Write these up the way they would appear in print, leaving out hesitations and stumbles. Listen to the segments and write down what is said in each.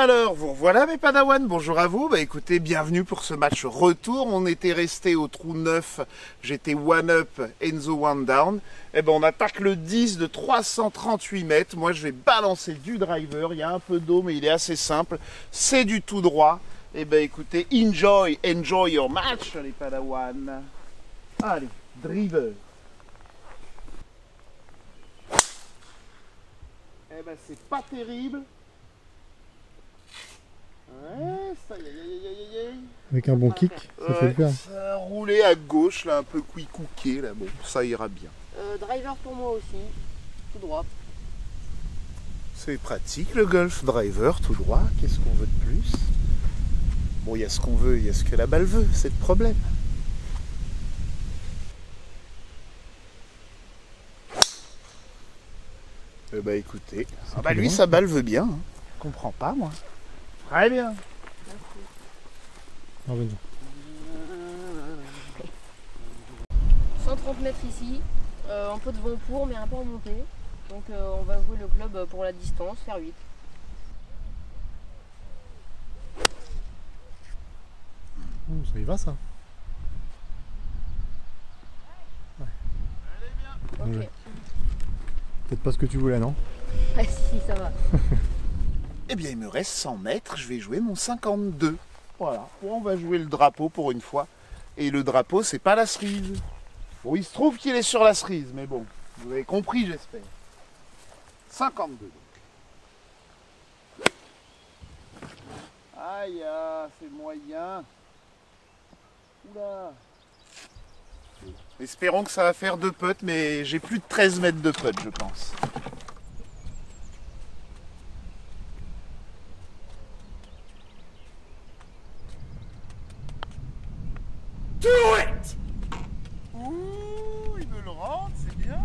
Alors, vous voilà mes Padawan, bonjour à vous. Bah écoutez, bienvenue pour ce match retour. On était resté au trou 9, j'étais one up, Enzo one down. Et ben on attaque le 10 de 338 mètres. Moi je vais balancer du driver, il y a un peu d'eau mais il est assez simple. C'est du tout droit. Et ben écoutez, enjoy your match les Padawan. Allez, driver. Eh ben c'est pas terrible. Ouais, ça y est. Avec un bon kick, ça fait le faire. Ça a roulé à gauche, là, un peu couicouqué, là, bon, ça ira bien. Driver pour moi aussi, tout droit. C'est pratique le golf, driver, tout droit, qu'est-ce qu'on veut de plus? Bon, il y a ce qu'on veut, il y a ce que la balle veut, c'est le problème. Eh bah écoutez, lui sa balle veut bien, hein. Je comprends pas moi. Très bien. Merci. 130 mètres ici, un peu de vent pour mais un peu en montée. Donc on va jouer le club pour la distance, faire 8. Ça y va ça. Ouais. Allez bien. Ok. Peut-être pas ce que tu voulais, non? Ah si, ça va. Eh bien il me reste 100 mètres, je vais jouer mon 52. Voilà, on va jouer le drapeau pour une fois. Et le drapeau c'est pas la cerise. Bon il se trouve qu'il est sur la cerise, mais bon, vous avez compris j'espère. 52 donc. Aïe, c'est moyen. Oula. Espérons que ça va faire 2 putts, mais j'ai plus de 13 mètres de putt je pense. Do it! Ouh, il me le rentre, c'est bien.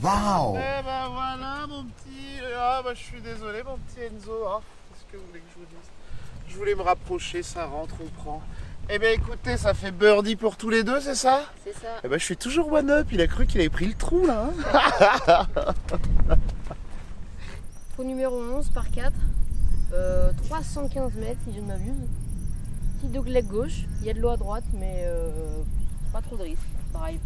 Waouh! Eh ben voilà mon petit... Ah bah je suis désolé mon petit Enzo. Ah, qu'est-ce que vous voulez que je vous dise? Je voulais me rapprocher, ça rentre, on prend. Eh bien écoutez, ça fait birdie pour tous les deux, c'est ça? C'est ça. Eh ben je suis toujours one up, il a cru qu'il avait pris le trou là. Hein. Trou numéro 11 par 4, 315 mètres si je ne m'abuse. Petit dogleg gauche, il y a de l'eau à droite mais pas trop de risque. Pareil.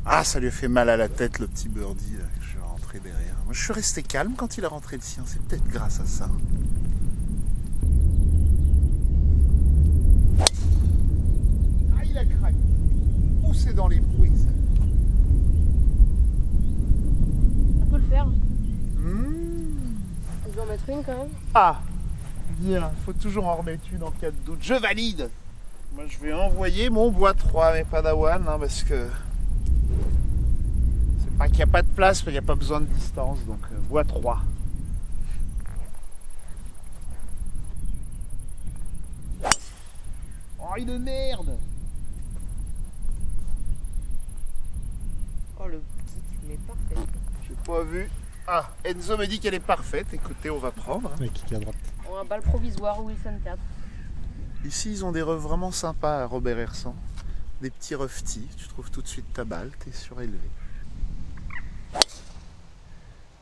Ah ça lui a fait mal à la tête le petit birdie là, que je suis rentré derrière. Moi je suis resté calme quand il a rentré le sien, c'est peut-être grâce à ça. Ah il a craqué. Ou c'est dans les bruits ça. Ça peut le faire. Mmh. Je vais en mettre une quand même. Ah, bien, faut toujours en remettre une en cas de doute. Je valide. Moi, je vais envoyer mon bois 3 mes Padawan, hein, parce que c'est pas qu'il n'y a pas de place, mais il n'y a pas besoin de distance, donc bois 3. Oh, une merde. Oh le petit, mais parfait. J'ai pas vu. Ah, Enzo me dit qu'elle est parfaite. Écoutez, on va prendre. Ouais, kick à droite. On a un balle provisoire Wilson 4. Ici, ils ont des refs vraiment sympas à Robert Hersan. Des petits reftis. Tu trouves tout de suite ta balle, t'es surélevé.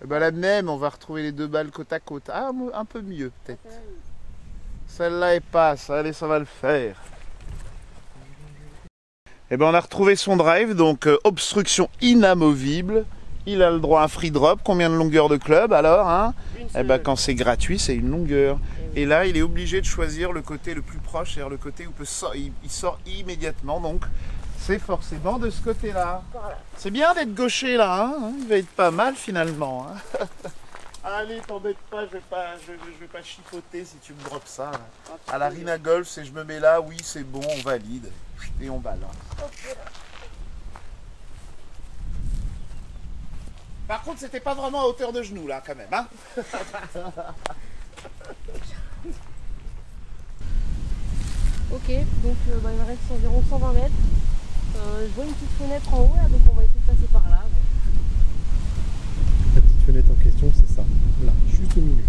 Et ben la même, on va retrouver les deux balles côte à côte. Ah, un peu mieux peut-être. Celle-là est passe. Allez, ça va le faire. Et ben on a retrouvé son drive, donc obstruction inamovible. Il a le droit à un free drop. Combien de longueur de club alors hein? Eh ben quand c'est gratuit, c'est une longueur. Et là, il est obligé de choisir le côté le plus proche, c'est-à-dire le côté où il sort immédiatement. Donc, c'est forcément de ce côté-là. Voilà. C'est bien d'être gaucher là, hein, il va être pas mal finalement. Hein. Allez, t'embête pas, je vais pas chipoter si tu me drops ça. Là. À la Rina Golf, c'est je me mets là, oui c'est bon, on valide. Et on balance. Okay. Par contre, c'était pas vraiment à hauteur de genou là quand même. Hein. Ok, donc il me reste environ 120 mètres. Je vois une petite fenêtre en haut là, donc on va essayer de passer par là. La petite fenêtre en question, c'est ça. Là, juste au milieu.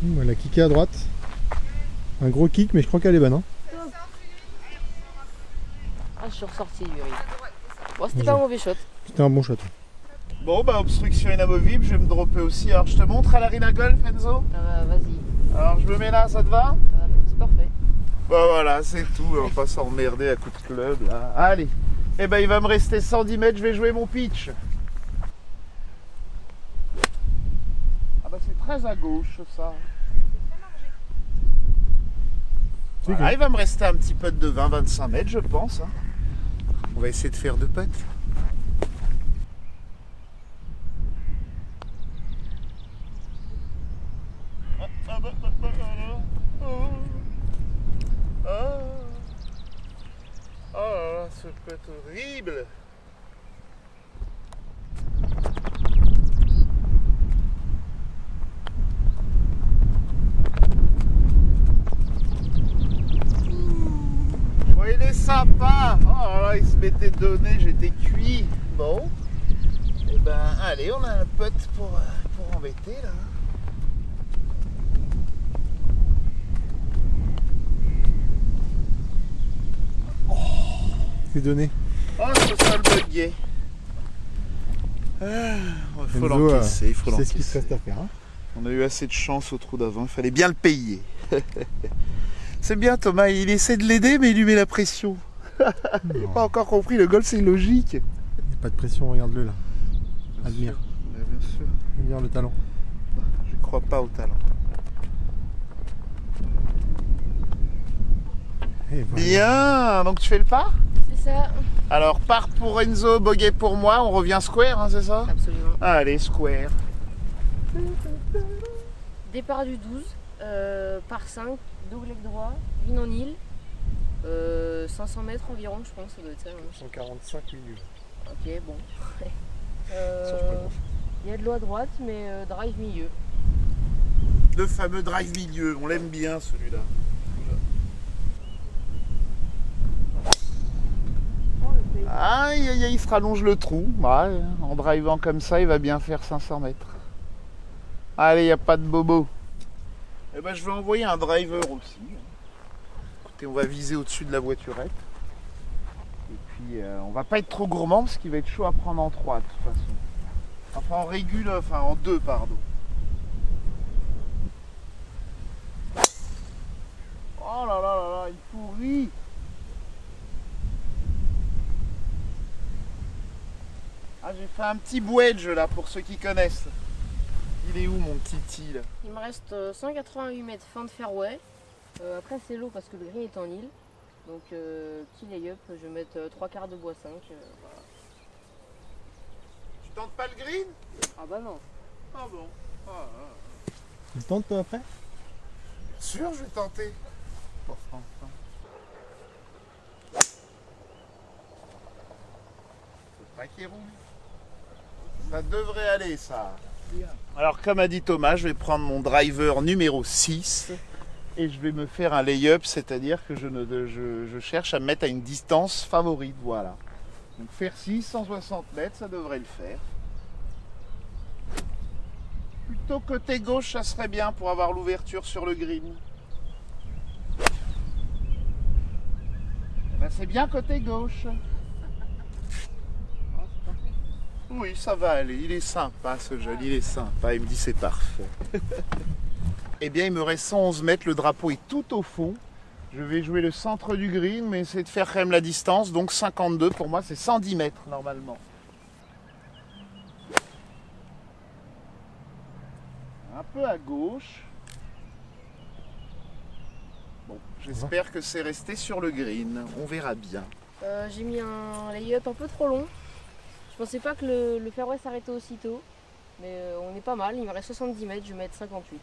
Elle a kické à droite. Un gros kick, mais je crois qu'elle est bonne. Hein. Ah, je suis ressorti du riz. Bon, c'était pas un mauvais shot. C'était un bon shot. Bon, bah, obstruction inamovible, je vais me dropper aussi. Alors, je te montre à l'Arena Golf, Enzo. Vas-y. Alors, je me mets là, ça te va? C'est parfait. Bah voilà, c'est tout. On va pas s'emmerder à coups de club, là. Allez. Eh ben, il va me rester 110 mètres, je vais jouer mon pitch. Ah bah, c'est très à gauche, ça. Voilà, il va me rester un petit putt de 20-25 mètres, je pense. Hein. On va essayer de faire 2 putts. Oh, ce putt horrible. Il est sympa. Oh là, il se m'était donné, j'étais cuit. Bon. Et ben, allez, on a un putt pour embêter là. C'est donné. Oh, ce sera le buggy. Il faut l'encaisser, il faut l'encaisser. C'est ce qu'il te reste à faire. Hein. On a eu assez de chance au trou d'avant, il fallait bien le payer. C'est bien Thomas, il essaie de l'aider mais il lui met la pression. Il n'a pas encore compris, le golf c'est logique. Il n'y a pas de pression, regarde-le là. Admire. Bien sûr. Admire le talent. Je ne crois pas au talent. Et voilà. Bien, donc tu fais le par? C'est ça. Alors par pour Enzo, bogey pour moi, on revient square, hein, c'est ça? Absolument. Allez, square. Départ du 12, par 5, double leg droit, green en île, 500 mètres environ, je pense, ça doit être ça. 145 minutes. Ok, bon. Il y a de l'eau à droite, mais drive milieu. Le fameux drive milieu, on l'aime bien celui-là. Aïe aïe aïe, il se rallonge le trou. Ouais, en drivant comme ça, il va bien faire 500 mètres. Allez, il n'y a pas de bobo. Eh ben, je vais envoyer un driver aussi. Écoutez, on va viser au-dessus de la voiturette. Et puis, on va pas être trop gourmand parce qu'il va être chaud à prendre en 3 de toute façon. Enfin, en régule, enfin en 2, pardon. Oh là là là là, il pourrit. Ah, j'ai fait un petit wedge là pour ceux qui connaissent. Il est où mon petit tee là? Il me reste 188 mètres fin de fairway. Après c'est l'eau parce que le green est en île. Donc petit lay-up, je vais mettre 3 quarts de bois 5. Voilà. Tu tentes pas le green? Ah bah non. Ah bon. Tu le tentes toi après? Bien sûr, je vais tenter. Bon, enfin. C'est pas qui roule. Ça devrait aller ça. Alors comme a dit Thomas, je vais prendre mon driver numéro 6 et je vais me faire un lay-up, c'est-à-dire que je cherche à me mettre à une distance favorite, voilà. Donc faire 6, 160 mètres, ça devrait le faire. Plutôt côté gauche, ça serait bien pour avoir l'ouverture sur le green. Eh ben, c'est bien côté gauche. Oui, ça va aller, il est sympa ce jeune, il est sympa, il me dit c'est parfait. Eh bien il me reste 111 mètres, le drapeau est tout au fond. Je vais jouer le centre du green, mais essayer de faire quand même la distance, donc 52 pour moi c'est 110 mètres normalement. Un peu à gauche. Bon, j'espère que c'est resté sur le green, on verra bien. J'ai mis un lay-up un peu trop long. Je pensais pas que le fairway s'arrêtait aussitôt, mais on est pas mal, il me reste 70 mètres, je vais mettre 58.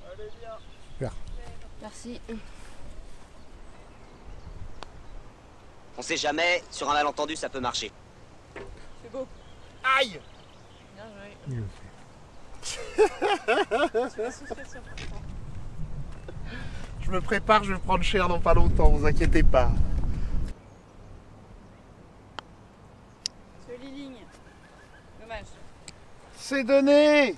Allez bien. Super. Merci. On sait jamais, sur un malentendu ça peut marcher. C'est beau. Aïe. Bien joué. Il le fait. Je me prépare, je vais prendre cher dans pas longtemps, vous inquiétez pas. Jolie ligne. Dommage. C'est donné.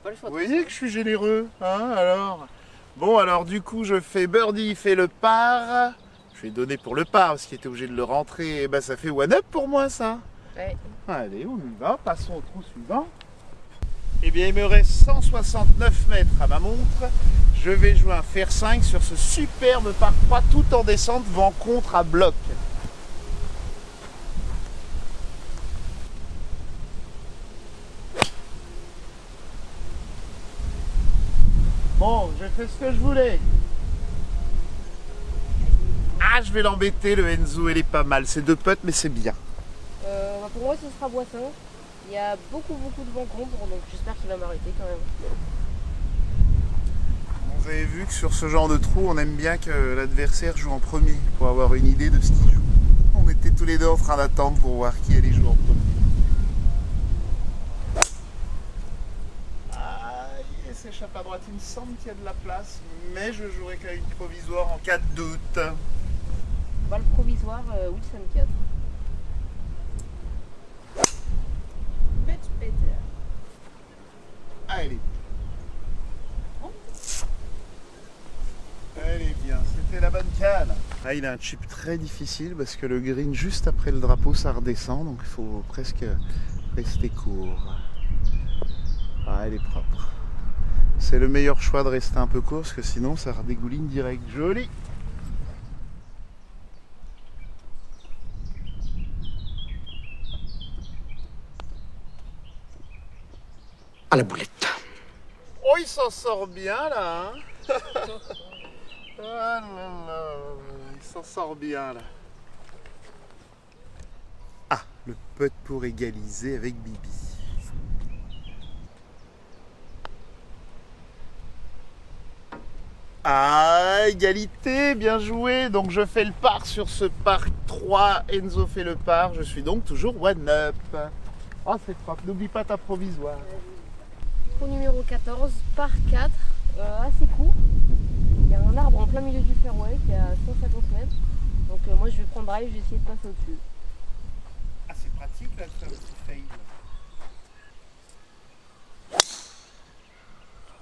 Pas le choix. Vous voyez que je suis généreux, hein, alors. Bon, alors du coup, je fais birdie, il fait le par. Je vais donner pour le par, parce qu'il était obligé de le rentrer. Et ben, ça fait one up pour moi, ça. Ouais. Allez, on y va, passons au trou suivant. Eh bien, il me reste 169 mètres à ma montre. Je vais jouer un fer 5 sur ce superbe par 3 tout en descente, vent contre à bloc. Bon, j'ai fait ce que je voulais. Ah, je vais l'embêter, le Enzo, il est pas mal. C'est 2 putts, mais c'est bien. Pour moi, ce sera boisson. Il y a beaucoup de vent contre, donc j'espère qu'il va m'arrêter quand même. Vous avez vu que sur ce genre de trou, on aime bien que l'adversaire joue en premier pour avoir une idée de ce qu'il joue. On était tous les deux en train d'attendre pour voir qui allait jouer en premier. Ah, il s'échappe à droite, il me semble qu'il y a de la place, mais je jouerai qu'avec une provisoire en cas de doute. Bah, le provisoire, Wilson 4. Much better. Ah, elle est Elle est bien, c'était la bonne canne. Ah, il a un chip très difficile parce que le green juste après le drapeau ça redescend, donc il faut presque rester court. Ah, elle est propre. C'est le meilleur choix de rester un peu court parce que sinon ça redégouline direct. Joli. À la boulette. Oh, il s'en sort bien là, hein. Oh là là, il s'en sort bien là. Ah, le putt pour égaliser avec Bibi. Ah, égalité, bien joué. Donc je fais le par sur ce par 3. Enzo fait le par. Je suis donc toujours one up. Oh, c'est propre. N'oublie pas ta provisoire. Trou numéro 14, par 4, assez court. Il y a un arbre en plein milieu du fairway qui est à 150 mètres. Donc moi je vais prendre drive, je vais essayer de passer au-dessus. Ah, c'est pratique là de faire le petit fade.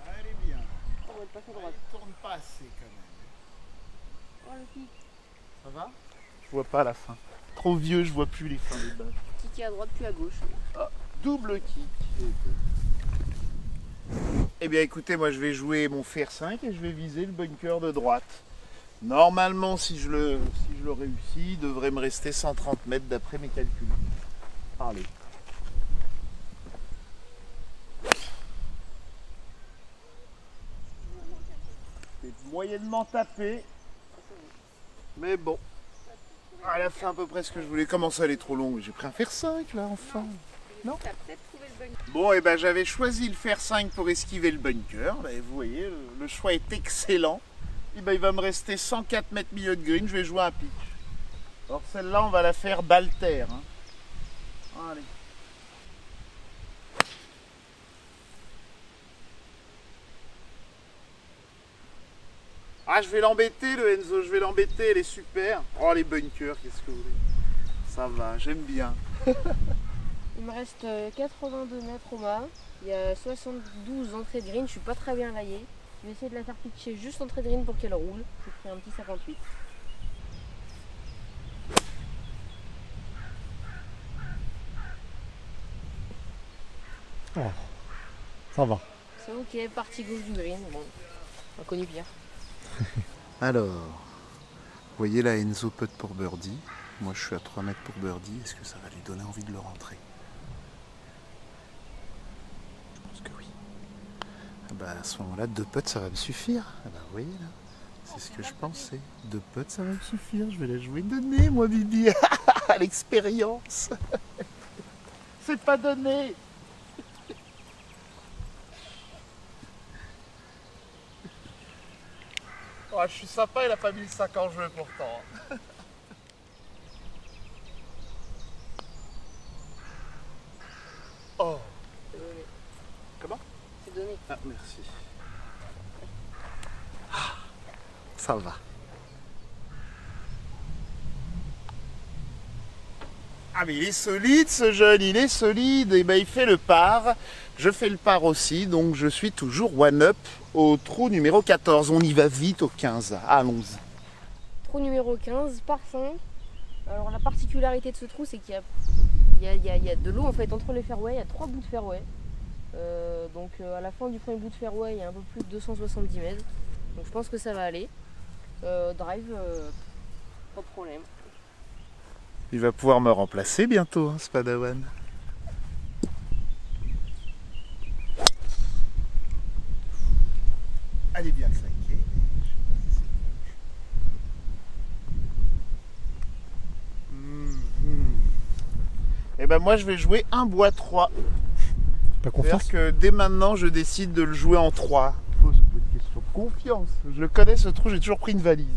Ah, elle est bien. On va passer à Ah, droite. il tourne pas assez quand même. Oh le kick. Ça va? Je vois pas la fin. Trop vieux, je vois plus les fins des balles. Kick à droite puis à gauche. Ah, double kick. Eh bien écoutez, moi je vais jouer mon fer 5 et je vais viser le bunker de droite. Normalement, si je le réussis, il devrait me rester 130 mètres d'après mes calculs. Allez. C'est moyennement tapé. Mais bon. Ah, elle a fait à peu près ce que je voulais. Comment ça, elle est trop longue? J'ai pris un fer 5 là, enfin. Non. T'as peut-être trouvé le bunker. Bon, et ben j'avais choisi le fer 5 pour esquiver le bunker. Là, et vous voyez, le choix est excellent. Et ben, il va me rester 104 mètres milieu de green. Je vais jouer un pitch. Alors celle-là, on va la faire balle terre. Hein. Allez. Ah, je vais l'embêter, le Enzo. Je vais l'embêter. Elle est super. Oh, les bunkers, qu'est-ce que vous voulez? Ça va, j'aime bien. Il me reste 82 mètres au mât. Il y a 72 entrées de green, je suis pas très bien laillé. Je vais essayer de la faire pitcher juste entrée de green pour qu'elle roule. J'ai pris un petit 58. Oh, ça va. C'est ok, partie gauche du green. Bon, on a connu pire. Alors, vous voyez là, Enzo putt pour birdie. Moi, je suis à 3 mètres pour birdie. Est-ce que ça va lui donner envie de le rentrer? Je pense que oui. Ah bah, à ce moment-là, 2 putts, ça va me suffire. Ah bah, vous voyez là, c'est ce que je pensais. 2 putts, ça va me suffire. Je vais la jouer donnée, moi, Bibi. À l'expérience. C'est pas donné. Oh, je suis sympa, il a pas mis le sac en jeu pourtant. Oh. C'est donné. Comment? C'est donné. Ah, merci. Ah, ça va. Ah mais il est solide ce jeune, il est solide. Et ben il fait le par. Je fais le par aussi, donc je suis toujours one up au trou numéro 14. On y va vite au 15. Allons-y. Trou numéro 15, par 5. Alors la particularité de ce trou, c'est qu'il y a de l'eau en fait entre les fairways. Il y a 3 bouts de fairway. Donc à la fin du premier bout de fairway, il y a un peu plus de 270 mètres. Donc je pense que ça va aller. Drive, pas de problème. Il va pouvoir me remplacer bientôt, hein, ce Padawan. Elle est bien saquée. Et ben moi je vais jouer un bois 3. Pas confiance. C'est-à-dire que dès maintenant je décide de le jouer en 3. Oh, c'est pas une question de confiance. Je le connais ce trou, j'ai toujours pris une valise.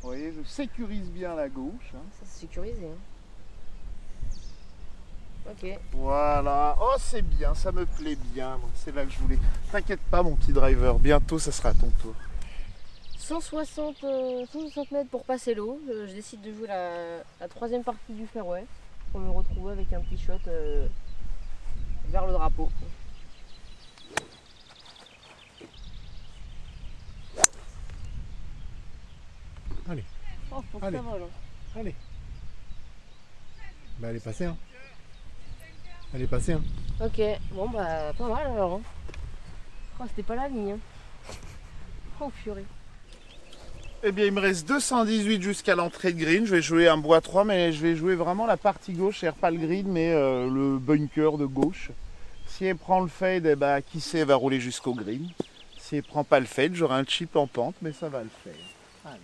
Vous voyez, je sécurise bien la gauche. Hein. Ça c'est sécurisé. Hein. Ok. Voilà. Oh, c'est bien, ça me plaît bien. Moi. C'est là que je voulais. T'inquiète pas, mon petit driver. Bientôt, ça sera à ton tour. 160 mètres pour passer l'eau. Je décide de jouer la troisième partie du fairway pour me retrouver avec un petit shot vers le drapeau. Allez. Oh, faut que Allez. ça vole. Allez. Bah elle est passée hein. Elle est passée hein. Ok, bon bah pas mal alors. Hein. Oh, c'était pas la ligne. Hein. Oh purée. Eh bien, il me reste 218 jusqu'à l'entrée de green. Je vais jouer un bois 3, mais je vais jouer vraiment la partie gauche, c'est-à-dire pas le green, mais le bunker de gauche. Si elle prend le fade, eh ben, qui sait, elle va rouler jusqu'au green. Si elle prend pas le fade, j'aurai un chip en pente, mais ça va le faire. Allez.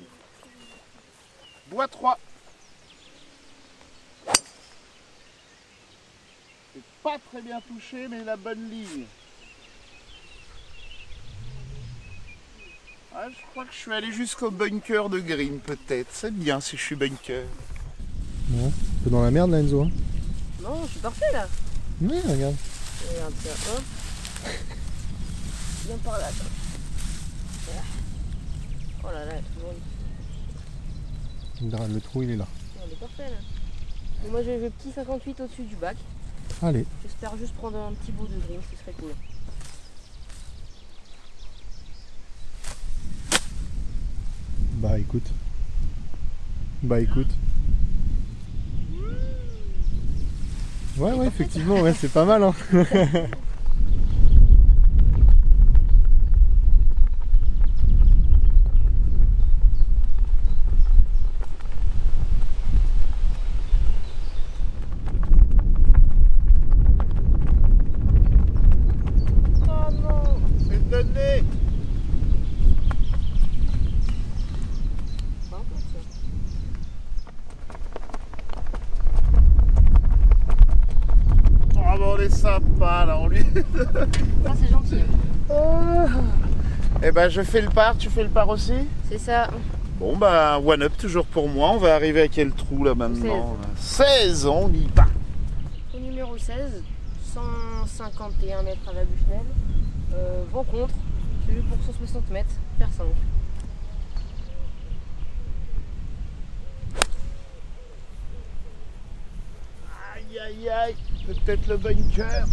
Bois 3. C'est pas très bien touché, mais la bonne ligne. Ah, je crois que je suis allé jusqu'au bunker de green, peut-être. C'est bien si je suis bunker. Bon, un peu dans la merde là Enzo hein. Non, je suis parfait là. Ouais regarde. Regarde ça, hop. Viens par là, toi. Oh là là, Regarde, le trou il est là. on est parfait là. Et moi j'ai le petit 58 au-dessus du bac. Allez. J'espère juste prendre un petit bout de green, ce serait cool. Bah écoute. Bah écoute. Ouais effectivement ouais c'est pas mal hein. Oh non, c'est donné. Pas encore, ça. Oh, bon, on est sympa là, on lui. Ça c'est gentil. Eh ben, je fais le par, tu fais le par aussi? C'est ça. Bon, bah, one up toujours pour moi. On va arriver à quel trou là maintenant? 16, on y va. Au numéro 16, 151 mètres à la Bushnell. Vent contre, j'ai eu pour 160 mètres, faire 5. Aïe aïe aïe, peut-être le bunker.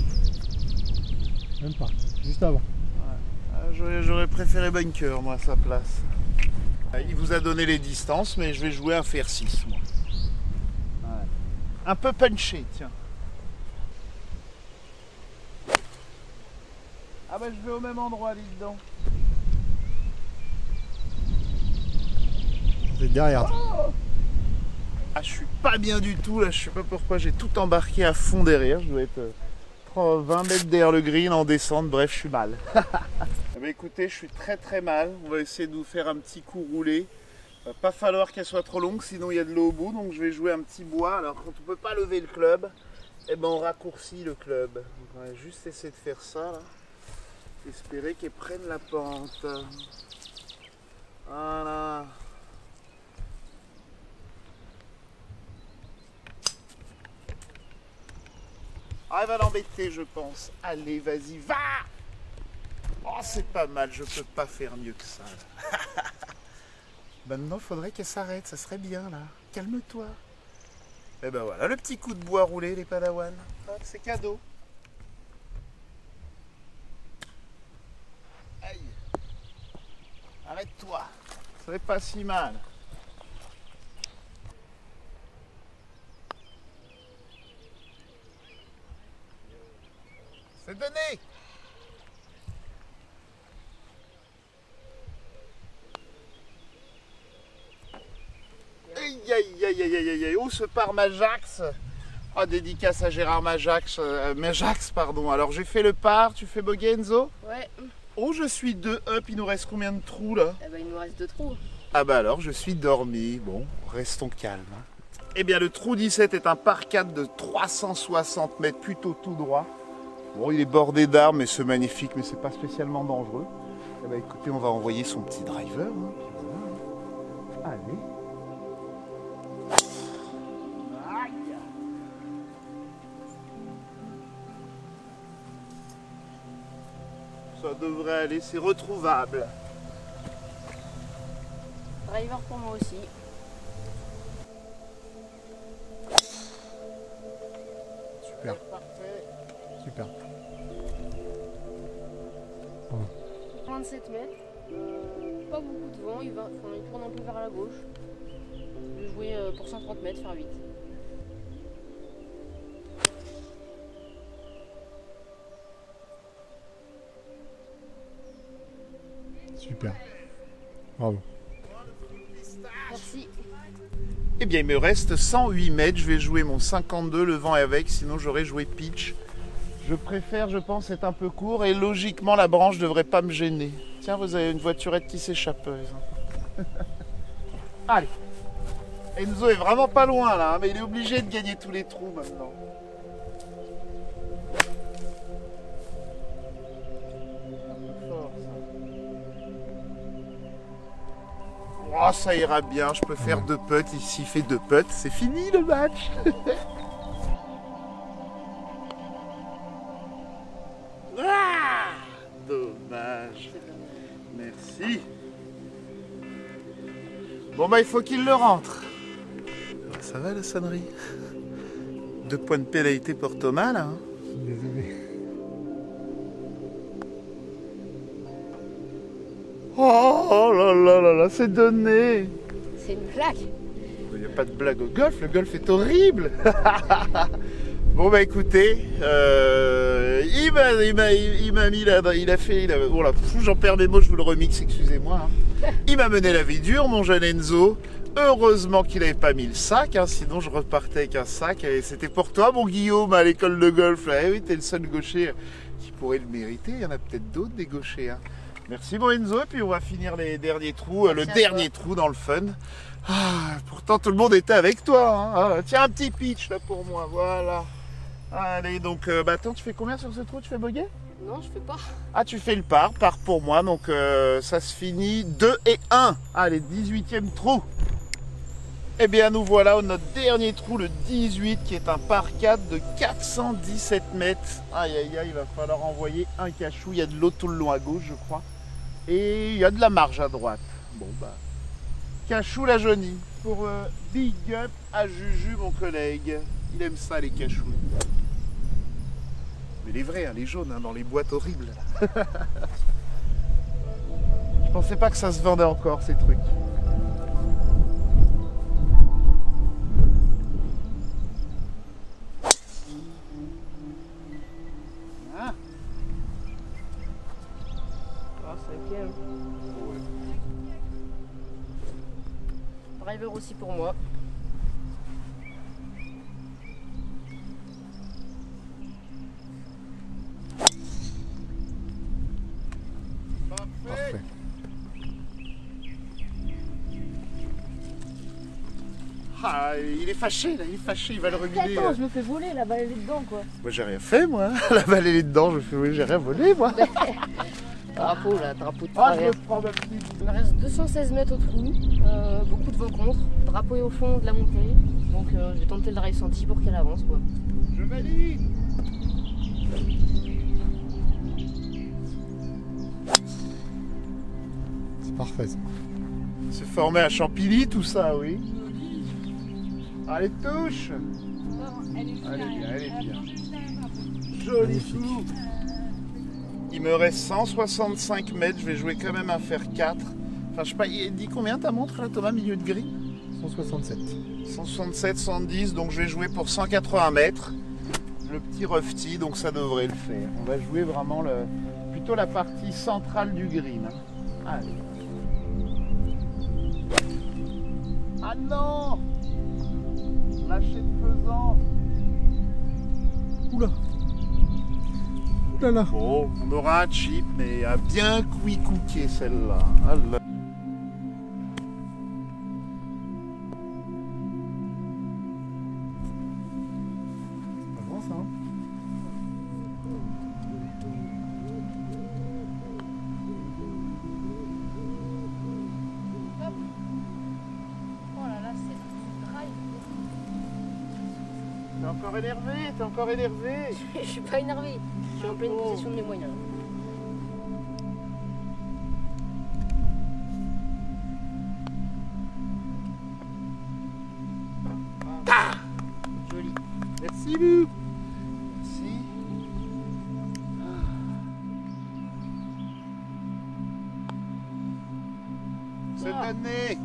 Même pas, juste avant. Ah, j'aurais préféré bunker moi à sa place. Il vous a donné les distances, mais je vais jouer un fer 6 moi. Ouais. Un peu punché, tiens. Ah bah je vais au même endroit, dis donc. Vous êtes derrière. Ah, je suis pas bien du tout là, je sais pas pourquoi j'ai tout embarqué à fond derrière. Je dois être 20 mètres derrière le green en descente, bref, je suis mal. Eh bien, écoutez, je suis très mal. On va essayer de vous faire un petit coup roulé. Va pas falloir qu'elle soit trop longue, sinon il y a de l'eau au bout. Donc je vais jouer un petit bois. Alors quand on peut pas lever le club, eh ben on raccourcit le club. Donc, on va juste essayer de faire ça là. Espérer qu'elle prenne la pente. Voilà. Ah, elle va l'embêter, je pense. Allez, vas-y, va! Oh, c'est pas mal, je peux pas faire mieux que ça. Là. Maintenant, il faudrait qu'elle s'arrête, ça serait bien là. Calme-toi. Et ben voilà, le petit coup de bois roulé, les padawans. Hop, c'est cadeau. Aïe. Arrête-toi. Ça n'est pas si mal. C'est donné. Aïe aïe aïe aïe aïe aïe. Où se part Majax? Ah, dédicace à Gérard Majax, pardon. Alors j'ai fait le par, tu fais bogey Enzo? Ouais. Oh, je suis 2 up, il nous reste combien de trous là? Eh ben, il nous reste 2 trous. Ah bah alors, je suis dormi. Bon, restons calmes. Eh bien, le trou 17 est un par 4 de 360 mètres, plutôt tout droit. Bon, il est bordé d'arbres, mais c'est magnifique, mais c'est pas spécialement dangereux. Eh bien, écoutez, on va envoyer son petit driver. Hein, puis voilà. Allez. Aïe. Ça devrait aller, c'est retrouvable. Driver pour moi aussi. Super, Parfait. super. 27 mètres. Pas beaucoup de vent, il tourne un peu vers la gauche. Je vais jouer pour 130 mètres, faire 8. Super. Bravo. Merci. Eh bien, il me reste 108 mètres. Je vais jouer mon 52, le vent est avec, sinon j'aurais joué pitch. Je préfère, je pense, être un peu court et logiquement, la branche ne devrait pas me gêner. Tiens, vous avez une voiturette qui s'échappe. Allez. Enzo est vraiment pas loin là, hein, mais il est obligé de gagner tous les trous maintenant. Un peu fort, ça. Oh, ça ira bien, je peux faire 2 putts. Ici, il fait 2 putts, c'est fini le match. Ah, dommage. Merci. Bon bah il faut qu'il le rentre. Ça va la sonnerie? 2 points de pénalité pour Thomas là. Hein. Désolé. Oh là là là là, c'est donné. C'est une blague. Il n'y a pas de blague au golf, le golf est horrible. Bon bah écoutez, il m'a mis là, oh là, j'en perds mes mots, je vous le remixe, excusez-moi. Hein. Il m'a mené la vie dure, mon jeune Enzo. Heureusement qu'il n'avait pas mis le sac, hein, sinon je repartais avec un sac. Et c'était pour toi, mon Guillaume, à l'école de golf. Là. Eh oui, t'es le seul gaucher qui pourrait le mériter. Il y en a peut-être d'autres des gauchers. Hein. Merci, mon Enzo. Et puis on va finir les derniers trous, le dernier trou dans le fun. Ah, pourtant, tout le monde était avec toi. Hein. Ah, tiens, un petit pitch là pour moi, voilà. Allez, donc, attends, tu fais combien sur ce trou? Tu fais bogey? Non, je fais pas. Ah, tu fais le par pour moi, donc ça se finit 2 et 1. Allez, 18e trou. Eh bien, nous voilà au notre dernier trou, le 18, qui est un par 4 de 417 mètres. Aïe, aïe, aïe, il va falloir envoyer un cachou. Il y a de l'eau tout le long à gauche, je crois. Et il y a de la marge à droite. Bon, bah, cachou la jaunie. Pour big up à Juju, mon collègue. Il aime ça, les cachous. Mais les vrais, hein, les jaunes, hein, dans les boîtes horribles. Je pensais pas que ça se vendait encore, ces trucs. Ah. Ah, c'est ok. Driver aussi pour moi. Parfait. Ah, il est fâché, là, il est fâché, il va le remuer. Attends, je me fais voler, la balle elle est dedans quoi. Moi, j'ai rien fait, moi. La balle, elle est dedans, je fais, oui, j'ai rien volé, moi. Drapeau là, drapeau de Ah, je travers. me prends ma petite. Il me reste 216 mètres au trou, beaucoup de vent contre, drapeau est au fond de la montée, donc je vais tenter le drive senti pour qu'elle avance quoi. Je valide. C'est parfait ça. C'est formé à Champilly tout ça, oui. Allez, touche. Elle est Elle est bien, elle est bien. bien. Joli flou. Il me reste 165 mètres, je vais jouer quand même un fer 4. Enfin, je sais pas, il dit combien ta montre là, Thomas, milieu de grille? 167. 167, 110, donc je vais jouer pour 180 mètres. Le petit roughty, donc ça devrait le faire. On va jouer vraiment plutôt la partie centrale du green. Allez. Ah non! Lâcher de pesant. Oula. Oulala. Bon, on aura un chip, mais à bien couicouquer celle-là. Ah là. C'est pas grand ça. Hein. Oh là là, c'est drive. T'es encore énervé, t'es encore énervé. Je suis pas énervé, je suis en pleine possession de mes moyens. Joli. Merci, Lou. Merci. C'est donné.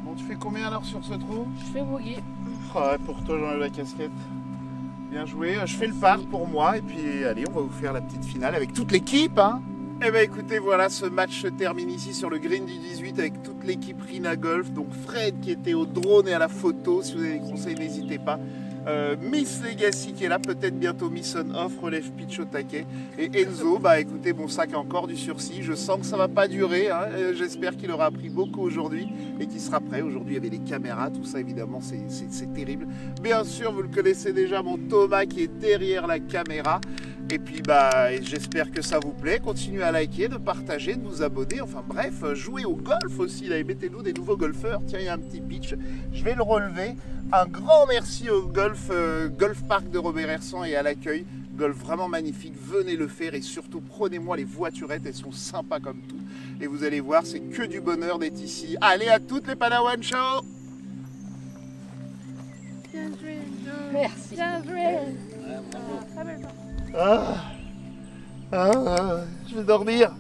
Bon, tu fais combien alors sur ce trou? Je fais bogey. Ouais, pour toi, j'enlève la casquette. Bien joué. Je fais le par pour moi. Et puis, allez, on va vous faire la petite finale avec toute l'équipe. Hein. Eh bien, écoutez, voilà, ce match se termine ici sur le green du 18 avec toute l'équipe Rina Golf. Donc, Fred qui était au drone et à la photo. Si vous avez des conseils, n'hésitez pas. Miss Legacy qui est là, peut-être bientôt Miss On Off, relève pitch au taquet. Et Enzo, bah écoutez, bon sac a encore du sursis. Je sens que ça va pas durer. Hein. J'espère qu'il aura appris beaucoup aujourd'hui et qu'il sera prêt. Aujourd'hui, il y avait les caméras, tout ça, évidemment, c'est terrible. Bien sûr, vous le connaissez déjà, mon Thomas qui est derrière la caméra. Et puis, bah, j'espère que ça vous plaît. Continuez à liker, de partager, de vous abonner. Enfin bref, jouez au golf aussi. Là, et mettez-nous des nouveaux golfeurs. Tiens, il y a un petit pitch. Je vais le relever. Un grand merci au Golf Park de Robert-Hersant et à l'accueil. Golf vraiment magnifique, venez le faire et surtout prenez-moi les voiturettes, elles sont sympas comme tout. Et vous allez voir, c'est que du bonheur d'être ici. Allez à toutes les Padawan, ciao! Merci. Je vais dormir.